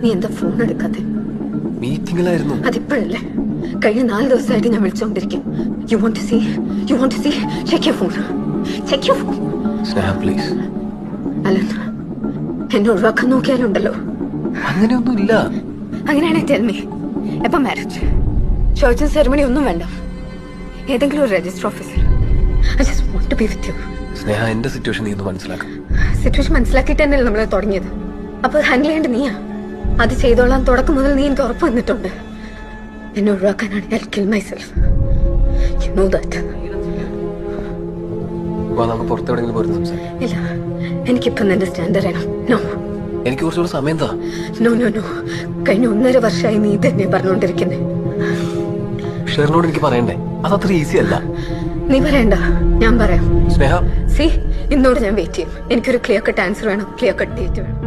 നീ എന്താ ഫോൺ എടുക്കാതെ? മീറ്റിംഗിലായിരുന്നു. അതിപ്പോഴല്ലേ? കഴിഞ്ഞ 4 ദിവസമായിട്ട് ഞാൻ വിളിച്ചോണ്ടിരിക്കും. You want to see check your phone. Sneha please. Alan, എന്നെ ഒഴിവാക്കാൻ നോക്കിയാലുണ്ടല്ലോ. അങ്ങനെയൊന്നും ഇല്ല. അങ്ങനെയാണെങ്കിൽ ടെൽ മീ, എപ്പം മാരേജ്? ചർച്ചും സെറമണി ഒന്നും വേണ്ട. ഏതെങ്കിലും ഒരു രജിസ്റ്റർ ഓഫീസിൽ. I just want to be with you. Sneha, എന്റെ സിറ്റുവേഷൻ നീ ഒന്ന് മനസ്സിലാക്കാം. സിറ്റുവേഷൻ മനസ്സിലാക്കിയിട്ട് തന്നെയല്ലേ നമ്മൾ തുടങ്ങിയത്. അപ്പൊ ഹാൻഡിൽ ചെയ്യേണ്ട നീയാ. അത് ചെയ്തോളാം തുടക്കം മുതൽ നീ എനിക്ക് ഉറപ്പ് വന്നിട്ടുണ്ട്. എന്നെ ഒഴിവാക്കാനാണ് I kill myself. You know that. നമുക്ക് പുറത്തെവിടെയെങ്കിലും പോയിരുന്നു സംസാരിക്കാം. ഇല്ല, എനിക്കിപ്പം നിന്റെ സ്റ്റാൻഡ് അറിയണം. നോ, എനിക്ക് കുറച്ചുകൂടെ സമയം താ. No no no. കഴിഞ്ഞ 1.5 വർഷമായി നീ തന്നെ പറഞ്ഞുകൊണ്ടിരിക്കുന്നേ. ഷെറിനോട് എനിക്ക് പറയണ്ടേ? അതത്ര ഈസി അല്ല. നീ പറയണ്ട, ഞാൻ പറയാം. സ്നേഹ, സി, ഇന്നോട് ഞാൻ വെയിറ്റ് ചെയ്യും. എനിക്കൊരു ക്ലിയർ കട്ട് ആൻസർ വേണം, ക്ലിയർ കട്ട് ഡേറ്റ് വേണം.